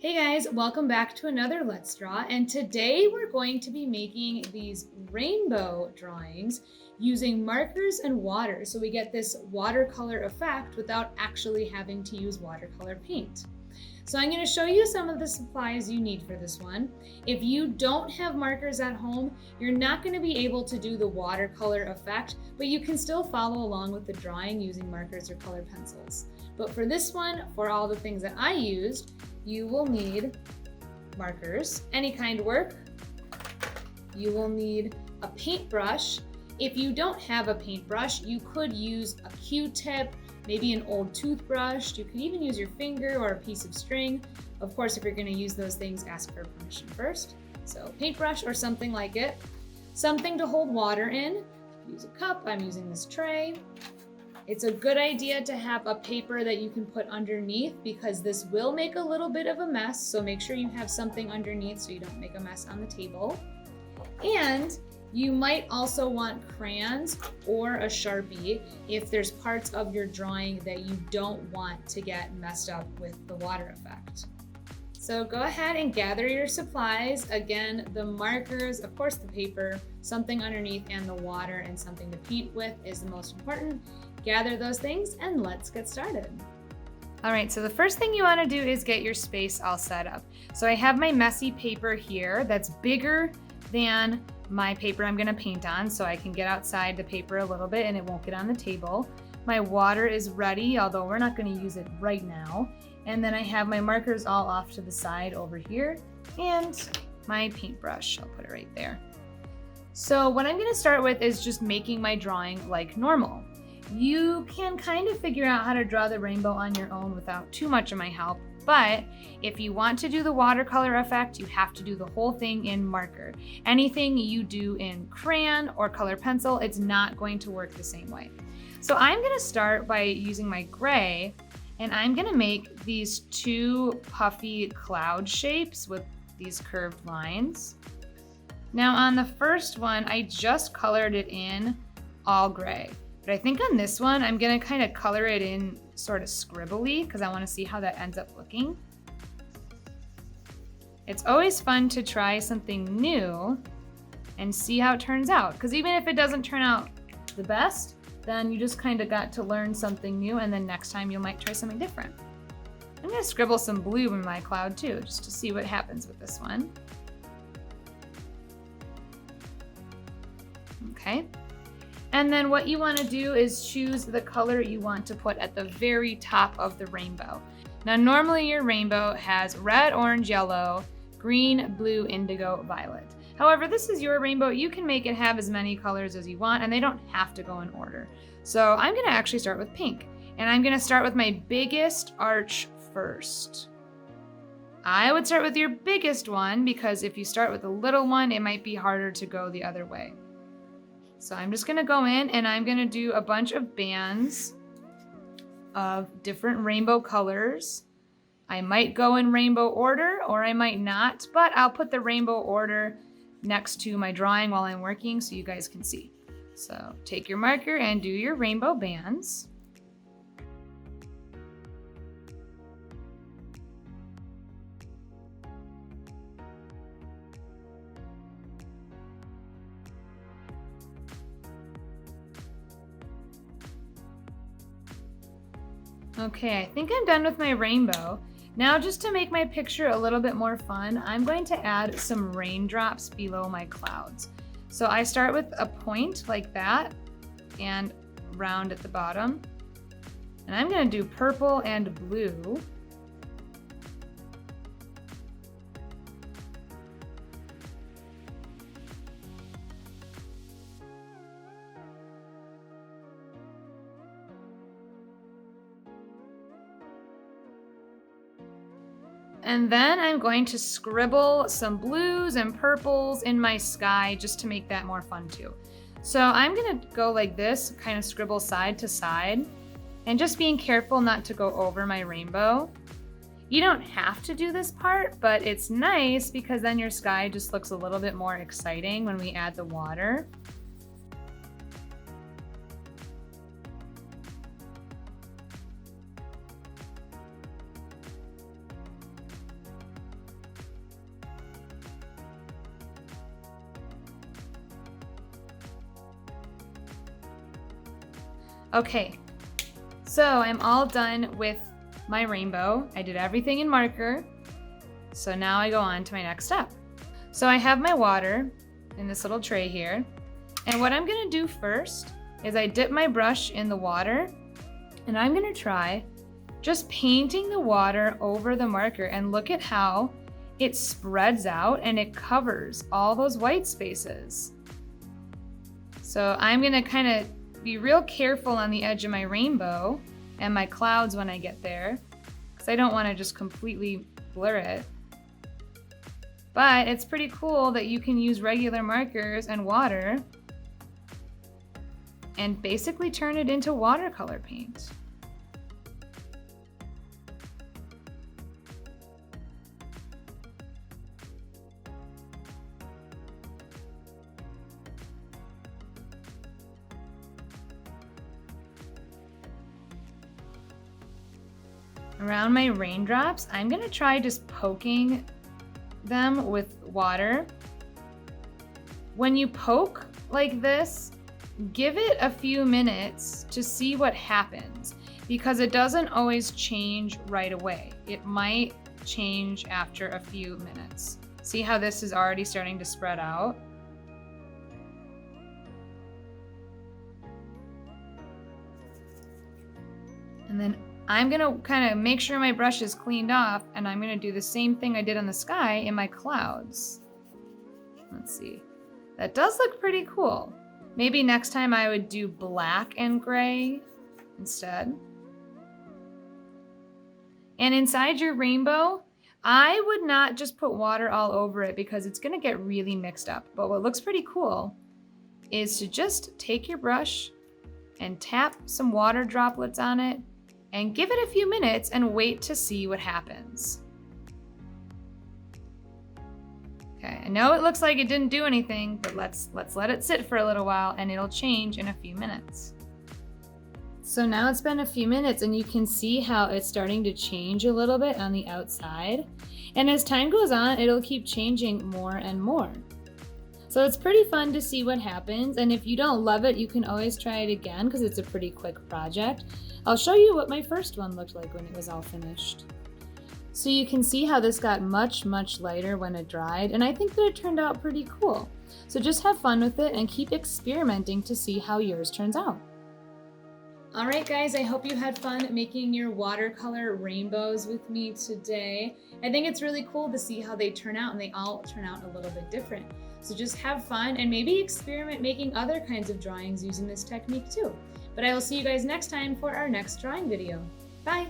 Hey guys, welcome back to another Let's Draw, and today we're going to be making these rainbow drawings using markers and water, so we get this watercolor effect without actually having to use watercolor paint. So I'm going to show you some of the supplies you need for this one. If you don't have markers at home, you're not going to be able to do the watercolor effect, but you can still follow along with the drawing using markers or color pencils. But for this one, for all the things that I used, you will need markers, any kind work. You will need a paintbrush. If you don't have a paintbrush, you could use a Q-tip, maybe an old toothbrush. You could even use your finger or a piece of string. Of course, if you're going to use those things, ask for permission first. So paintbrush or something like it. Something to hold water in. Use a cup. I'm using this tray. It's a good idea to have a paper that you can put underneath because this will make a little bit of a mess. So make sure you have something underneath so you don't make a mess on the table. And you might also want crayons or a Sharpie if there's parts of your drawing that you don't want to get messed up with the water effect. So go ahead and gather your supplies. Again, the markers, of course the paper, something underneath, and the water and something to paint with is the most important. Gather those things and let's get started. All right, so the first thing you want to do is get your space all set up. So I have my messy paper here that's bigger than my paper I'm gonna paint on, so I can get outside the paper a little bit and it won't get on the table. My water is ready, although we're not gonna use it right now. And then I have my markers all off to the side over here and my paintbrush, I'll put it right there. So what I'm gonna start with is just making my drawing like normal. You can kind of figure out how to draw the rainbow on your own without too much of my help, but if you want to do the watercolor effect, you have to do the whole thing in marker. Anything you do in crayon or color pencil, it's not going to work the same way. So I'm gonna start by using my gray, and I'm gonna make these two puffy cloud shapes with these curved lines. Now on the first one, I just colored it in all gray. But I think on this one, I'm gonna kind of color it in sort of scribbly because I wanna see how that ends up looking. It's always fun to try something new and see how it turns out. Because even if it doesn't turn out the best, then you just kind of got to learn something new, and then next time you might try something different. I'm gonna scribble some blue in my cloud too, just to see what happens with this one. Okay. And then what you want to do is choose the color you want to put at the very top of the rainbow. Now normally your rainbow has red, orange, yellow, green, blue, indigo, violet. However, this is your rainbow. You can make it have as many colors as you want, and they don't have to go in order. So I'm going to actually start with pink, and I'm going to start with my biggest arch first. I would start with your biggest one because if you start with a little one, it might be harder to go the other way. So I'm just gonna go in and I'm gonna do a bunch of bands of different rainbow colors. I might go in rainbow order or I might not, but I'll put the rainbow order next to my drawing while I'm working so you guys can see. So take your marker and do your rainbow bands. Okay, I think I'm done with my rainbow. Now just to make my picture a little bit more fun, I'm going to add some raindrops below my clouds. So I start with a point like that and round at the bottom. And I'm gonna do purple and blue. And then I'm going to scribble some blues and purples in my sky just to make that more fun too. So I'm gonna go like this, kind of scribble side to side, and just being careful not to go over my rainbow. You don't have to do this part, but it's nice because then your sky just looks a little bit more exciting when we add the water. Okay, so I'm all done with my rainbow. I did everything in marker. So now I go on to my next step. So I have my water in this little tray here. And what I'm gonna do first is I dip my brush in the water and I'm gonna try just painting the water over the marker, and look at how it spreads out and it covers all those white spaces. So I'm gonna kind of be real careful on the edge of my rainbow and my clouds when I get there, because I don't want to just completely blur it. But it's pretty cool that you can use regular markers and water and basically turn it into watercolor paint. Around my raindrops, I'm gonna try just poking them with water. When you poke like this, give it a few minutes to see what happens, because it doesn't always change right away. It might change after a few minutes. See how this is already starting to spread out? And then I'm gonna kind of make sure my brush is cleaned off, and I'm gonna do the same thing I did on the sky in my clouds. Let's see. That does look pretty cool. Maybe next time I would do black and gray instead. And inside your rainbow, I would not just put water all over it, because it's gonna get really mixed up. But what looks pretty cool is to just take your brush and tap some water droplets on it, and give it a few minutes and wait to see what happens. Okay, I know it looks like it didn't do anything, but let's let it sit for a little while and it'll change in a few minutes. So now it's been a few minutes and you can see how it's starting to change a little bit on the outside. And as time goes on, it'll keep changing more and more. So it's pretty fun to see what happens, and if you don't love it, you can always try it again, because it's a pretty quick project. I'll show you what my first one looked like when it was all finished. So you can see how this got much, much lighter when it dried, and I think that it turned out pretty cool. So just have fun with it and keep experimenting to see how yours turns out. All right, guys, I hope you had fun making your watercolor rainbows with me today. I think it's really cool to see how they turn out, and they all turn out a little bit different. So just have fun and maybe experiment making other kinds of drawings using this technique too. But I will see you guys next time for our next drawing video. Bye!